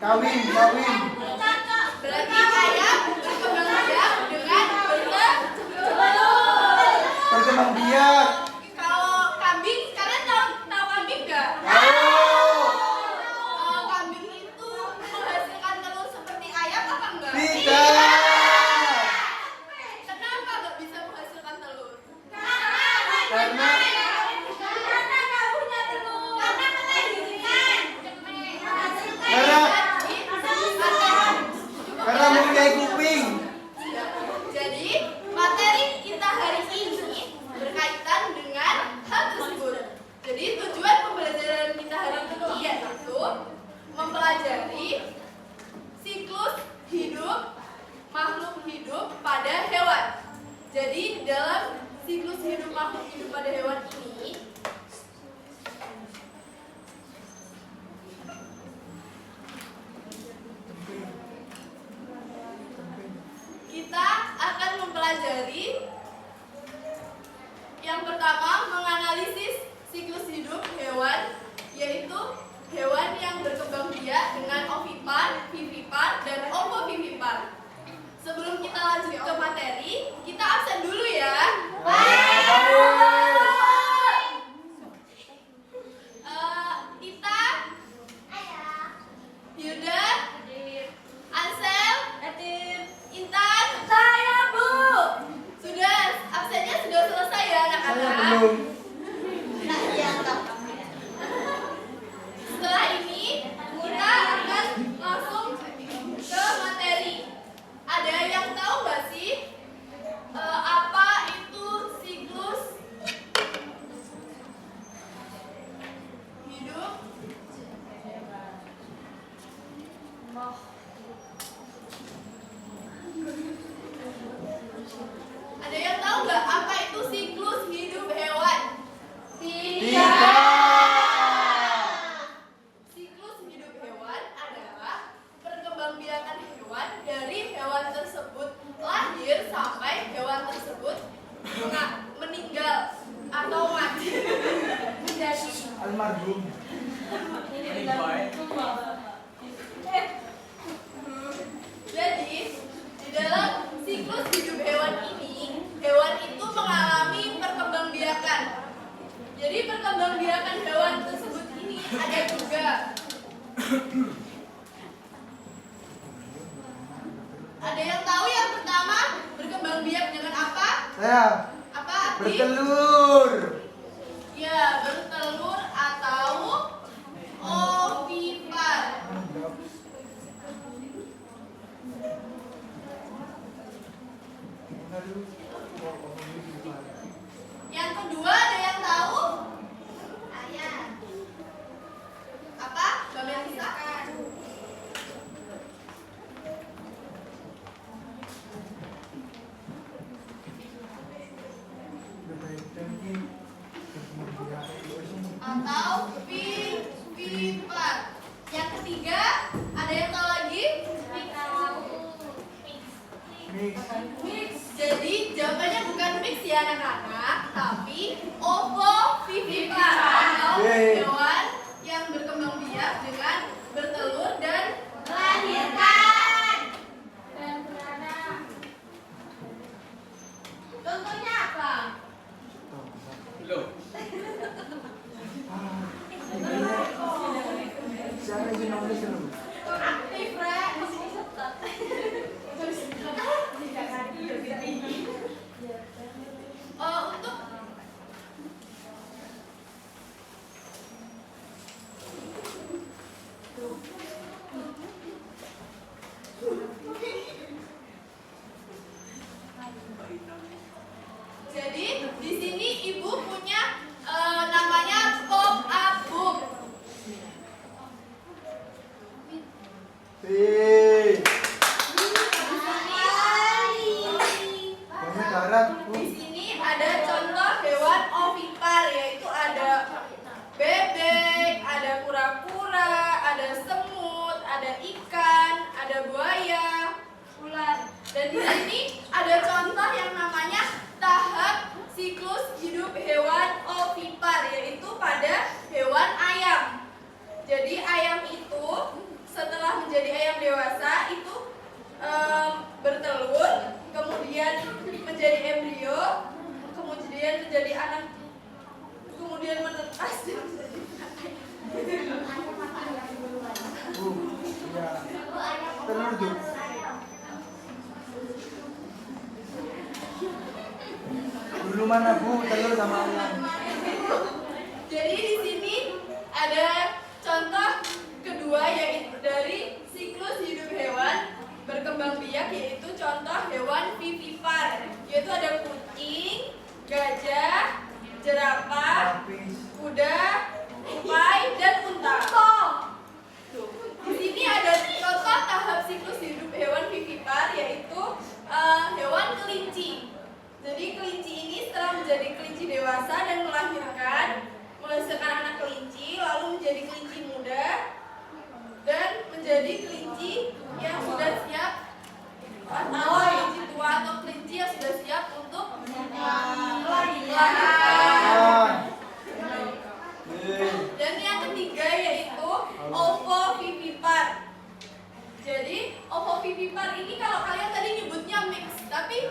Kawin. Berarti ayam berkembang biak dengan Berkembang biak. Kalau kambing, kalian tahu kambing nggak? Kambing itu menghasilkan telur seperti ayam apa enggak? Tidak. Kenapa nggak bisa menghasilkan telur? Karena mempunyai kuping. Jadi materi kita hari ini berkaitan dengan hal tersebut. Jadi tujuan pembelajaran kita hari ini yaitu mempelajari siklus hidup makhluk hidup pada hewan. Jadi dalam siklus hidup makhluk hidup pada hewan ini kita akan mempelajari yang pertama menganalisis siklus hidup hewan, yaitu hewan yang berkembang biak dengan ovipar, vivipar, dan ovovivipar. Sebelum kita lanjut ke materi, kita absen dulu ya. Tita, Yuda, Ansel, Intan, saya Bu. Sudah, absennya sudah selesai ya anak-anak? Belum. Setelah ini kita akan langsung ke materi. Ada yang tahu nggak sih apa itu siklus hidup? Ada yang tahu nggak apa itu siklus hidup hewan? Siklus hidup hewan adalah perkembangbiakan hewan dari hewan tersebut lahir sampai hewan tersebut meninggal atau mati menjadi Almarhum. Jadi di dalam siklus hidup hewan ini, hewan itu mengalami perkembangbiakan. Jadi perkembangbiakan hewan tersebut ini ada juga. Ada yang tahu yang pertama berkembang biak dengan apa? Saya Apa? Abdi? bertelur. Ya, bertelur atau ovipar. Yang kedua ada yang tahu? Apa? Mbak Melisa? Atau vivipar. Yang ketiga ada yang tahu lagi? Mix. Jadi jawabannya bukan mix ya anak-anak, tapi ovovivipar atau hewan yang berkembang biak dengan bertelur dan melahirkan. Contohnya apa? Siapa yang nulis dulu? Aktif, Rek. Untuk jadi di sini ibu punya namanya pop-up book. Banyak darat. Di sini ada contoh hewan ovipar, yaitu ada bebek, ada kura-kura, ada semut, ada ikan, ada buaya, ular. Dan di sini ada contoh yang namanya tahap siklus hidup hewan ovipar, yaitu pada hewan ayam. Jadi ayam itu setelah menjadi telur tuh. Dulu mana Bu telur sama ayam? Jadi di sini ada contoh kedua yaitu dari siklus hidup hewan berkembang biak, yaitu contoh hewan vivipar, yaitu ada kucing, gajah, jerapah, kuda, tupai, dan unta. Tuh. Di sini ada contoh tahap siklus hidup hewan vivipar, yaitu hewan kelinci. Jadi kelinci ini setelah menjadi kelinci dewasa dan menghasilkan anak kelinci, lalu menjadi kelinci muda dan menjadi kelinci yang sudah siap, atau kelinci tua atau kelinci yang sudah siap untuk melahirkan. Dan yang ketiga yaitu ovovivipar. Jadi ovovivipar ini kalau kalian tadi nyebutnya mix, tapi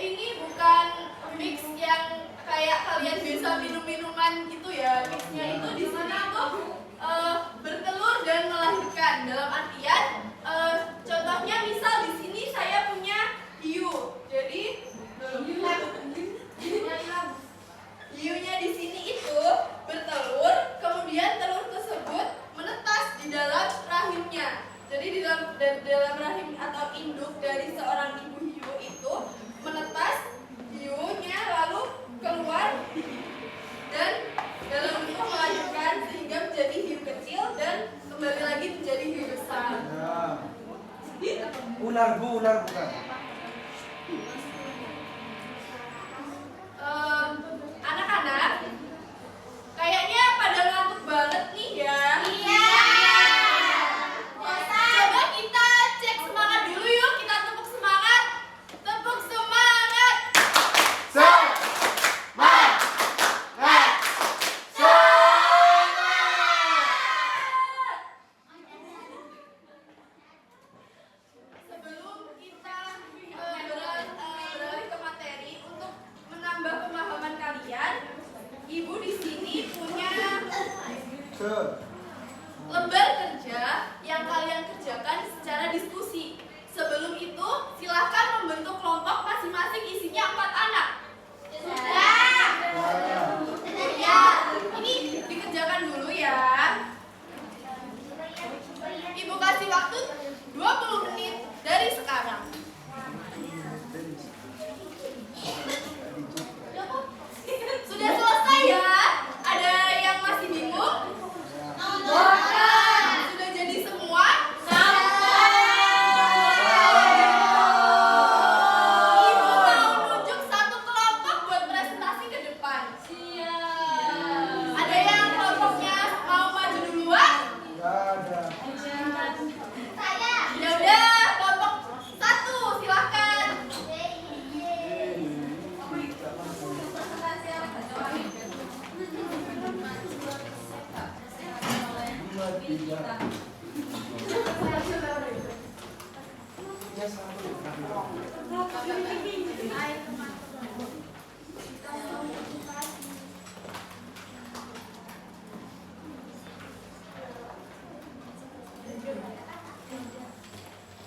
ini bukan mix yang kayak kalian bisa minum-minuman gitu ya. Mixnya itu di sini tuh bertelur dan melahirkan. Dalam artian contohnya misal di sini saya punya hiu. Jadi hiunya di sini itu bertelur, kemudian telur tersebut menetas di dalam rahimnya. Jadi di dalam rahim atau induk dari seorang ibu hiu itu menetas hiunya, lalu keluar dan dalam itu melahirkan sehingga menjadi hiu kecil dan kembali lagi menjadi hiu besar. Ular Bu, ular bukan? Anak-anak kayaknya pada ngantuk banget nih ya. Iya. Coba kita cek semangat dulu yuk, kita tepuk semangat. Tepuk semangat. Sebelum kita beralih ke materi untuk menambah pemahaman kalian, Ibu di sini punya lembar kerja yang kalian kerjakan secara diskusi. Sebelum itu, silahkan membentuk kelompok masing-masing isinya 4 anak. Ya, ini dikerjakan dulu ya. Ibu kasih waktu 20 menit dari sekarang. Sudah selesai ya? Ada yang masih bingung? Sudah jadi semua? Ibu mau nunjuk satu kelompok buat presentasi ke depan. Ada yang kelompoknya mau maju duluan? Ya udah, kelompok 1 silahkan.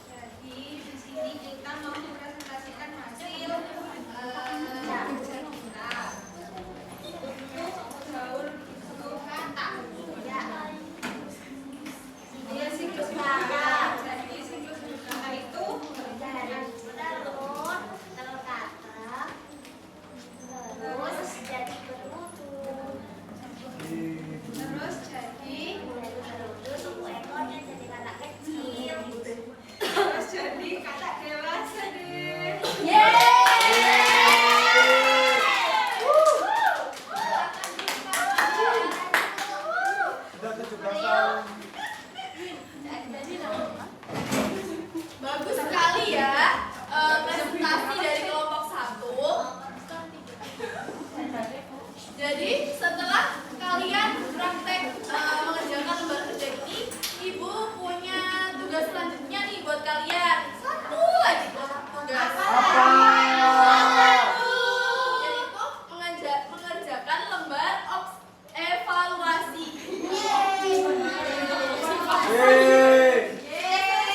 Jadi di sini kita mau mempresentasikan hasil gaul bentuk kata. Dia siklus hidup kata. Jadi siklus hidup kata itu terus jadi terus jadi kata dewasa deh. Sudah 17 tahun. Bagus sekali ya presentasi dari kelompok 1. Jadi setelah kalian praktek mengerjakan lembar kerja ini, Ibu punya tugas selanjutnya nih buat kalian. Satu lagi tugas. Yaitu mengerjakan lembar evaluasi.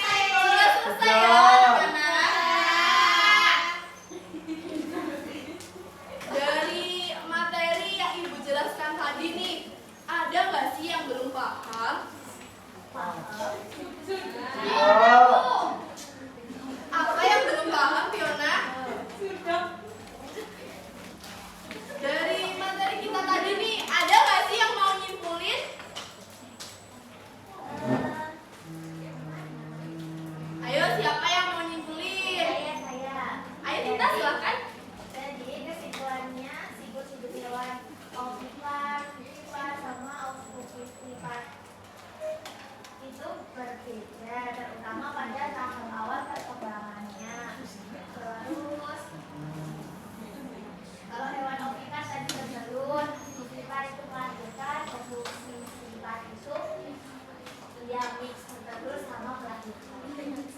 Sudah selesai Apa yang belum paham, Fiona? Dari materi kita tadi nih, ada nggak sih yang mau nyimpulin? Ayo, siapa yang mau nyimpulin? Saya. Ayo kita silakan. Jadi kesimpulannya siklus hidup hewan ovipar, vivipar sama ovipar itu berbeda, terutama pada tahap awal perkembangannya. Terus kalau hewan ovipar tadi bertelur, vivipar itu melahirkan, ovipar itu dia mix bertelur sama melahirkan.